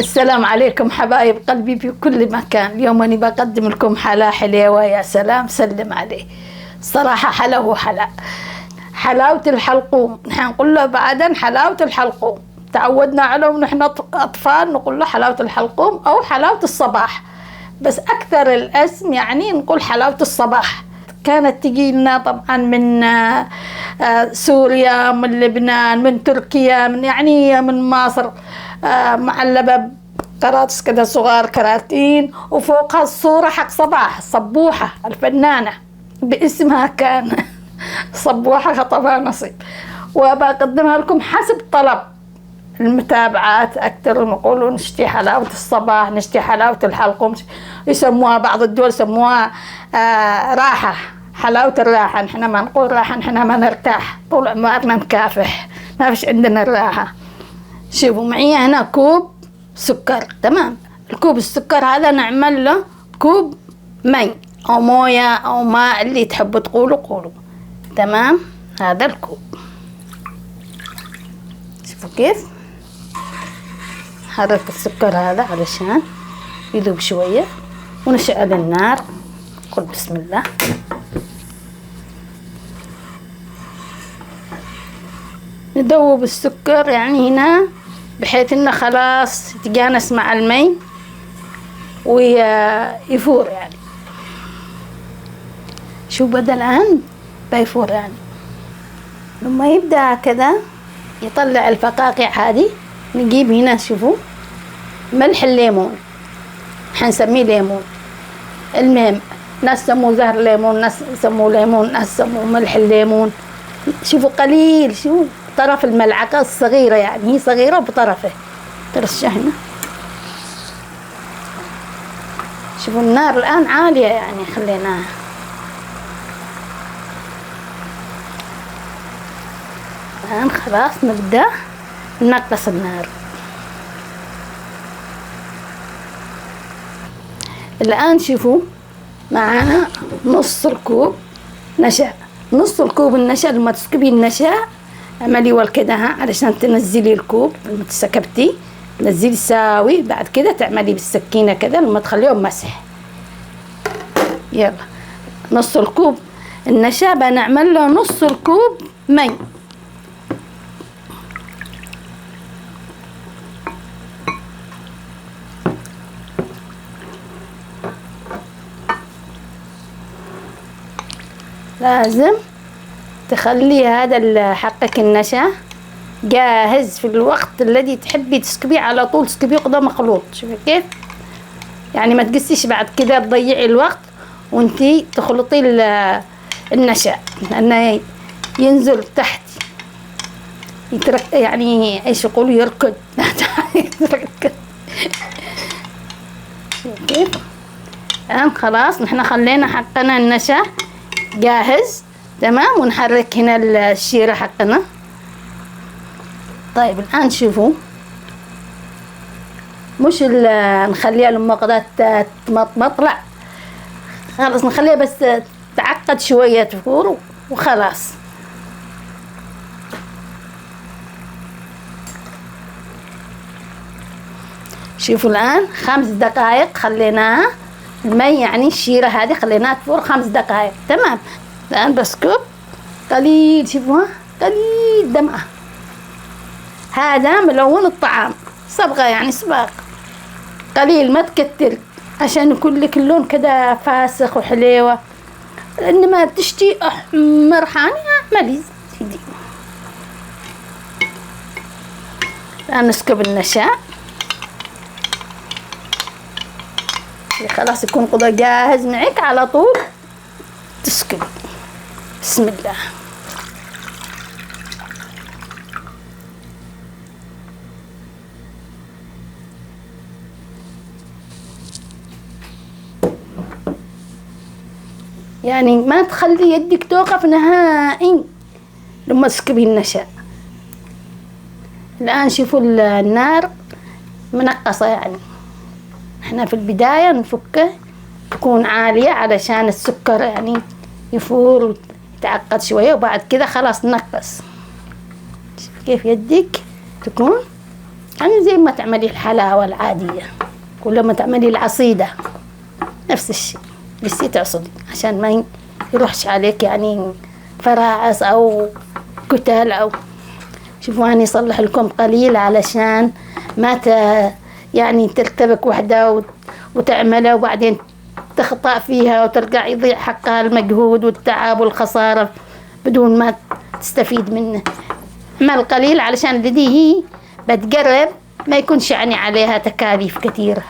السلام عليكم حبايب قلبي في كل مكان. اليوم أنا بقدم لكم حلا حليوة. يا سلام، سلم عليه. صراحة حلا وحلا، حلاوة الحلقوم. نحن نقول له بعدا حلاوة الحلقوم، تعودنا عليه ونحن أطفال نقول له حلاوة الحلقوم أو حلاوة الصباح، بس أكثر الاسم يعني نقول حلاوة الصباح. كانت تجي لنا طبعا من سوريا، من لبنان، من تركيا، من مصر، معلبة قراطس كده صغار، كراتين، وفوقها الصورة حق صباح صبوحة الفنانة باسمها كان صبوحة خطبها نصيب. وبقدمها لكم حسب طلب المتابعات. أكثر يقولوا نشتي حلاوة الصباح، نشتي حلاوة الحلقوم، يسموها بعض الدول يسموها راحة، حلاوة الراحة. نحن ما نقول راحة، نحن ما نرتاح طول عمرنا نكافح، ما فيش عندنا الراحة. شوفوا معي هنا كوب سكر، تمام. الكوب السكر هذا نعمل له كوب مي أو موية أو ماء اللي تحبوا تقولوا قولوا، تمام. هذا الكوب، شوفوا كيف حرك السكر هذا علشان يذوب شوية، ونشعل النار. قل بسم الله. ندوب السكر يعني هنا بحيث انه خلاص يتجانس مع المي ويفور يعني. شو بدأ الآن بيفور يعني. لما يبدأ كذا يطلع الفقاقيع هذه، نجيب هنا شوفوا ملح الليمون، حنسميه ليمون. المهم ناس سموه زهر ليمون، ناس سموه ليمون، ناس سموه ملح الليمون. شوفوا قليل، شوفوا طرف الملعقة الصغيرة، يعني هي صغيرة بطرفه ترشها هنا. شوفوا النار الآن عالية يعني خليناها. الآن خلاص نبدأ ننقص النار. الآن شوفوا معانا نص الكوب نشا. نص الكوب النشا، لما تسكبي النشا اعملي والكده علشان تنزلي الكوب. لما تسكبتي نزلي ساوي، بعد كده تعملي بالسكينة كده لما تخليهم مسح. يلا نص الكوب النشا بنعمل له نص الكوب مي. لازم تخلي هذا حقك النشا جاهز في الوقت الذي تحبي تسكبيه، على طول تسكبيه قدام مخلوط. شوفي كيف يعني، ما تقسيش بعد كده تضيعي الوقت وانتي تخلطي النشا، لانه ينزل تحت يترك يعني ايش يقولوا يركض يتركض. كيف الان خلاص نحن خلينا حقنا النشا جاهز، تمام. ونحرك هنا الشيرة حقنا. طيب الآن شوفوا، مش نخليها لما قضت مطلع خلاص، نخليها بس تعقد شوية تفور وخلاص. شوفوا الآن 5 دقائق خليناها المي، يعني الشيرة هذه خليناها تفور 5 دقائق، تمام. الآن بسكب قليل، شوفوها قليل دمعة. هذا ملون الطعام، صبغة يعني صباغ قليل، ما تكتر عشان يكون لك اللون كده فاسخ وحليوة. إنما تشتي أحمر حاني اعملي زيدي. الآن نسكب النشا خلاص، يكون قضى جاهز معك على طول تسكبي. بسم الله. يعني ما تخلي يدك توقف نهائي لما تسكبي النشا. الآن شوفوا النار منقصة، يعني احنا في البداية نفكه تكون عالية علشان السكر يعني يفور ويتعقد شوية، وبعد كده خلاص ننقص. كيف يدك تكون يعني زي ما تعملي الحلاوة العادية، كل ما تعملي العصيدة نفس الشيء، بس تعصدي عشان ما يروحش عليك يعني فراعس أو كتل. أو شوفوا أنا أصلح لكم قليل علشان ما يعني ترتبك وحدة وتعملها وبعدين تخطأ فيها وترجع يضيع حقها المجهود والتعب والخسارة بدون ما تستفيد منه. اعمل قليل علشان الذي هي بتقرب ما يكونش يعني عليها تكاليف كثيرة.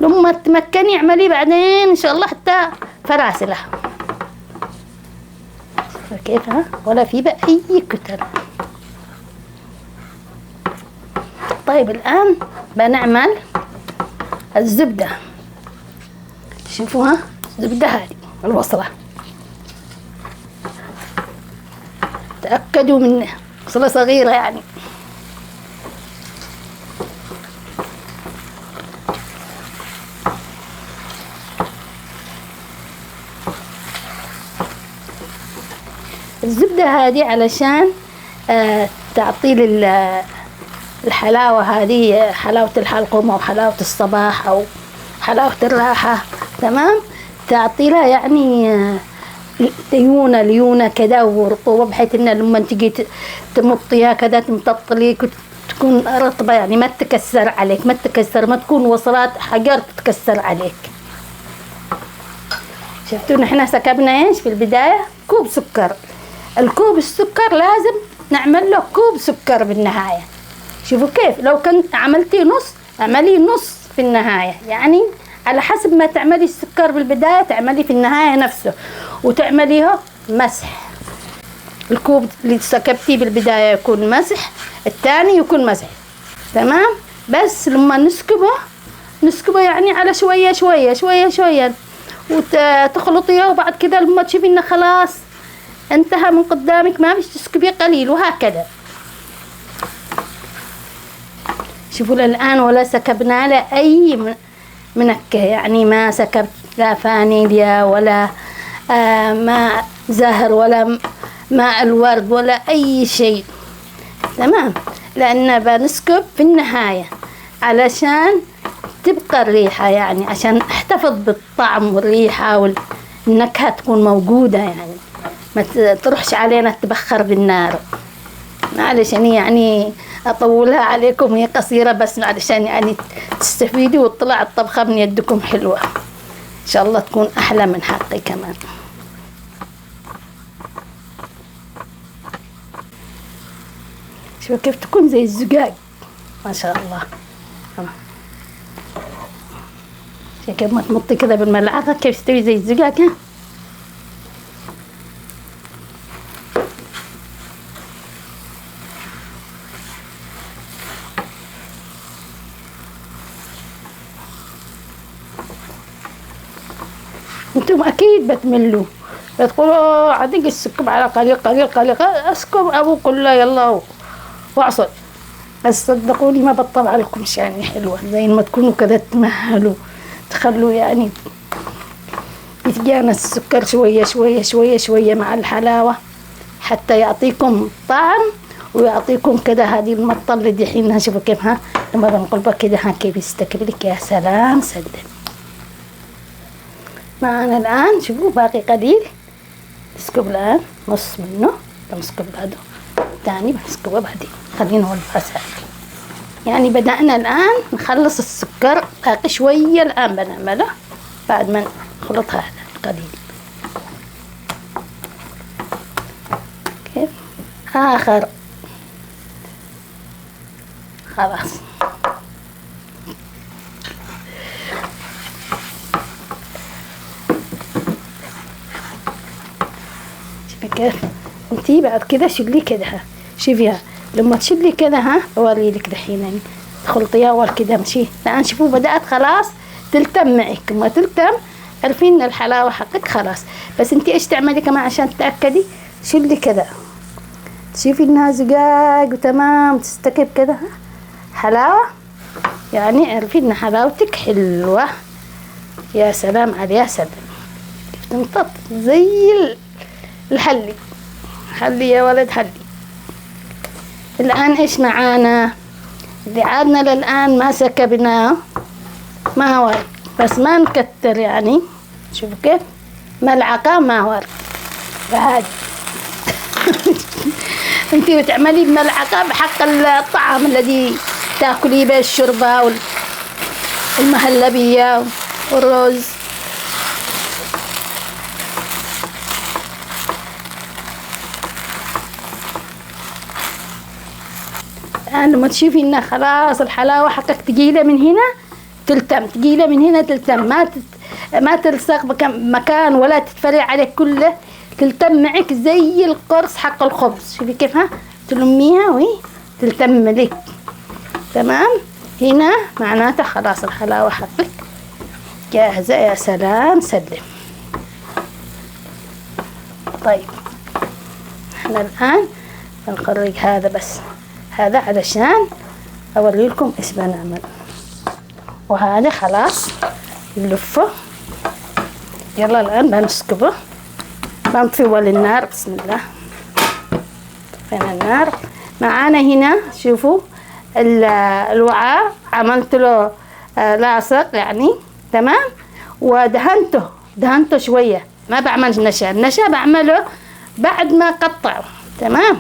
لما تمكني اعملي بعدين ان شاء الله حتى فراسلة كيف ها، ولا في بقى اي كتل. طيب الان بنعمل الزبدة. شوفوها الزبدة هذه الوصلة، تأكدوا منه، وصلة صغيرة يعني. الزبدة هذه علشان تعطي الحلاوة هذه، حلاوة الحلقوم أو حلاوة الصباح أو حلاوة الراحة، تمام، تعطي لها يعني ليونة كذا ورطوبة، بحيث إن لما تجي تمطيها كذا تمتطلي تكون رطبة يعني ما تكسر عليك، ما تكسر، ما تكون وصلات حجر تتكسر عليك. شفتوا نحن سكبنا ايش في البداية؟ كوب سكر. الكوب السكر لازم نعمل له كوب سكر بالنهاية. شوفوا كيف، لو كنت عملتي نص اعملي نص في النهاية، يعني على حسب ما تعملي السكر بالبداية تعملي في النهاية نفسه، وتعمليه مسح. الكوب اللي سكبتيه بالبداية يكون مسح، الثاني يكون مسح، تمام. بس لما نسكبه يعني على شوية شوية شوية شوية وتخلطيه، وبعد كده لما تشوفي انه خلاص انتهى من قدامك ما فيش تسكبيه قليل، وهكذا. شوفوا الآن ولا سكبنا له أي منكه، يعني ما سكبت لا فانيليا ولا ماء زهر ولا ماء الورد ولا أي شيء، تمام، لأن بنسكب في النهاية علشان تبقى الريحة، يعني عشان احتفظ بالطعم والريحة والنكهة تكون موجودة، يعني ما تروحش علينا تبخر بالنار. معلش يعني أطولها عليكم، هي قصيرة بس علشان يعني تستفيدوا وتطلع الطبخة من يدكم حلوة إن شاء الله، تكون أحلى من حقي كمان. شوفوا كيف تكون زي الزجاج ما شاء الله. شوفوا كيف ما تمطي كذا بالملعقة كيف تستوي زي الزجاج. ها انتم اكيد بتملوا، بتقولوا عادي السكب على قليل قليل قليل، اسكب ابو كله يلا واعصر. بس صدقوني ما بطلع لكمش يعني حلوه، زي ما تكونوا كذا تمهلوا تخلوا يعني يتجانس السكر شويه شويه شويه شويه مع الحلاوه حتى يعطيكم طعم ويعطيكم كذا. هذه المطه اللي دحين شوفوا كيف، ها لما بنقلبها كذا ها كيف يستكبلك، يا سلام صدق. معنا الآن شوفوا باقي قليل، نسكب الآن نص منه، بنسكب بعده الثاني بنسكبه بعدين، خلينا نولف يعني. بدأنا الآن نخلص السكر، باقي شوية الآن بنعمله بعد ما نخلط هذا القليل. كيف آخر خلاص. كيف انتي بعد كذا شلي كذا، ها شوفيها لما تشلي كذا، ها اوري لك دحين يعني تخلطيها اول كذا مشي. الان شوفوا بدأت خلاص تلتم معك، ما تلتم عرفي ان الحلاوة حقك خلاص. بس انتي ايش تعملي كمان عشان تتأكدي؟ شلي كذا تشوفي انها زجاج وتمام تستكب كذا حلاوة، يعني عرفي ان حلاوتك حلوة. يا سلام عليها، سلام تنطط زي الحلي. حلي يا ولد حلي. الآن إيش معانا؟ اللي عادنا للآن ما سكبناه، ما هو بس ما نكتر يعني. شوفوا كيف ملعقة ما هو فهذا انتي بتعملي بملعقة بحق الطعام الذي تاكلي به الشوربة والمهلبية والرز. الآن لما تشوفي إنها خلاص الحلاوة حقك تقيلة من هنا تلتم، تقيلة من هنا تلتم، ما تلصق مكان ولا تتفرع عليك كله، تلتم معك زي القرص حق الخبز. شوفي كيف تلميها وهي تلتم لك تمام. هنا معناته خلاص الحلاوة حقك جاهزة. يا سلام سلم. طيب احنا الآن بنخرج هذا، بس هذا علشان اوري لكم ايش بنعمل. وهذا خلاص نلفه. يلا الآن بنسكبه، بنطفي النار. بسم الله. طفينا النار. معانا هنا شوفوا الوعاء عملت له لاصق يعني تمام، ودهنته شوية. ما بعمل نشا، النشا بعمله بعد ما قطعه تمام.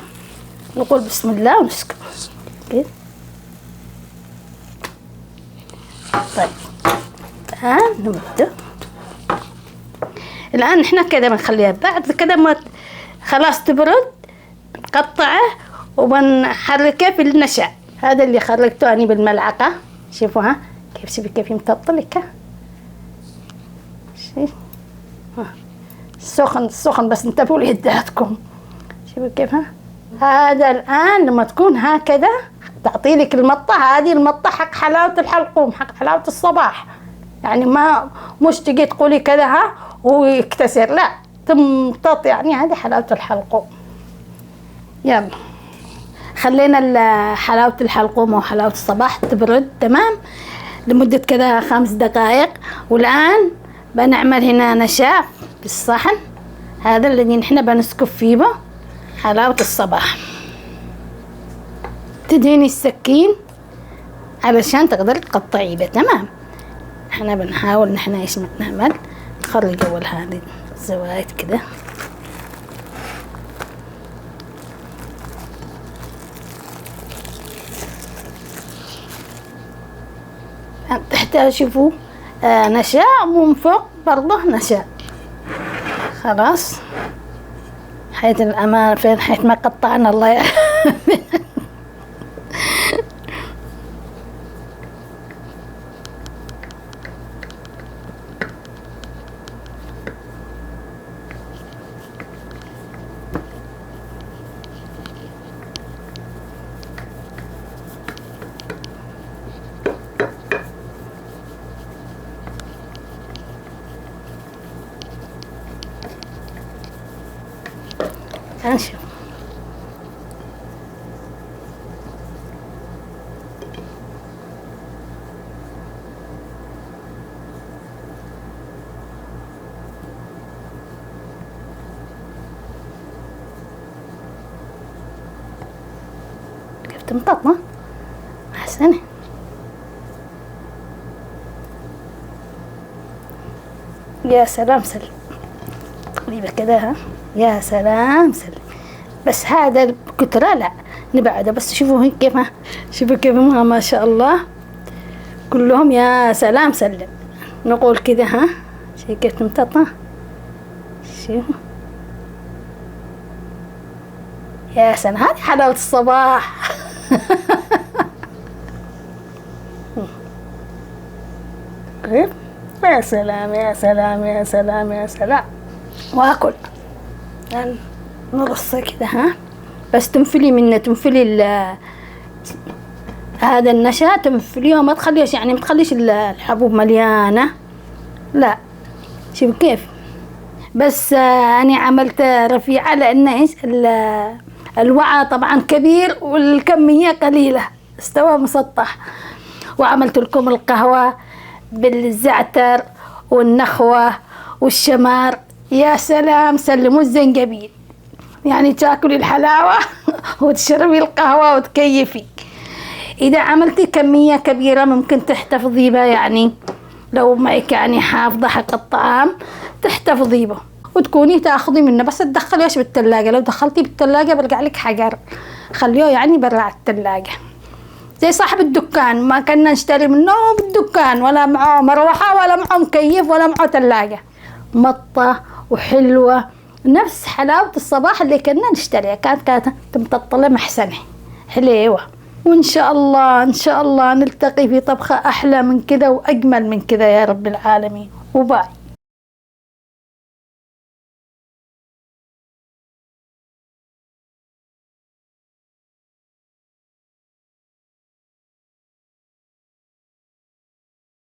نقول بسم الله ونسكب. طيب الآن نبدأ. الآن احنا كده بنخليها، بعد كده ما خلاص تبرد نقطعه وبنحركه في النشا. هذا اللي خرجته أنا بالملعقة. شوفوا كيف متطلكة. سخن بس انتبهوا ليداتكم. شوفوا كيف هذا الآن لما تكون هكذا تعطي لك المطة. هذه المطة حق حلاوة الحلقوم، حق حلاوة الصباح يعني. ما مش تجي تقولي كذا ويكتسر، لا تمطط يعني. هذه حلاوة الحلقوم. يلا خلينا حلاوة الحلقوم وحلاوة الصباح تبرد تمام لمدة كذا 5 دقائق. والآن بنعمل هنا نشا بالصحن هذا الذي نحن بنسكب فيه حلاوة الصباح. تدهني السكين علشان تقدر تقطعي به تمام. احنا بنحاول نحن ايش نعمل، نخرج اول هذه الزوايد كده. تحتها شوفوا نشا ومن فوق برضه نشا. خلاص حيث الأمان فين، حيث ما قطعنا الله يعلم. نشوف كيف تمططنا. أحسن. يا سلام سلم تقريبا كده يا سلام سلم. بس هذا الكترة لا نبعده. بس شوفوا كيف شوفوا كيف ما شاء الله كلهم يا سلام سلم. نقول كده شي كيف تمتطة. شوفوا يا سلام. هذه حلاوة الصباح. يا سلام يا سلام يا سلام يا سلام. واكل يعني نرص كده بس تنفلي منه، تنفلي هذا النشا تنفليه، ما تخليش يعني ما تخليش الحبوب مليانة لا. شوف كيف. بس أنا عملت رفيعة لأن إيش الوعاء طبعا كبير والكمية قليلة استوى مسطح. وعملت لكم القهوة بالزعتر والنخوة والشمار. يا سلام سلموا الزنجبيل يعني تاكلي الحلاوة وتشربي القهوة وتكيفي. إذا عملتي كمية كبيرة ممكن تحتفظي بها، يعني لو معك يعني حافظة حق الطعام تحتفظي به وتكوني تاخذي منه، بس تدخليش بالثلاجة. لو دخلتي بالثلاجة برجع لك حجر، خليه يعني برا الثلاجة. زي صاحب الدكان ما كنا نشتري منه بالدكان، ولا معه مروحة ولا معه مكيف ولا معه ثلاجة، مطة وحلوة نفس حلاوة الصباح اللي كنا نشتريها، كانت متطلة محسنة حليوة. وإن شاء الله إن شاء الله نلتقي في طبخة أحلى من كذا وأجمل من كذا يا رب العالمين. وباي.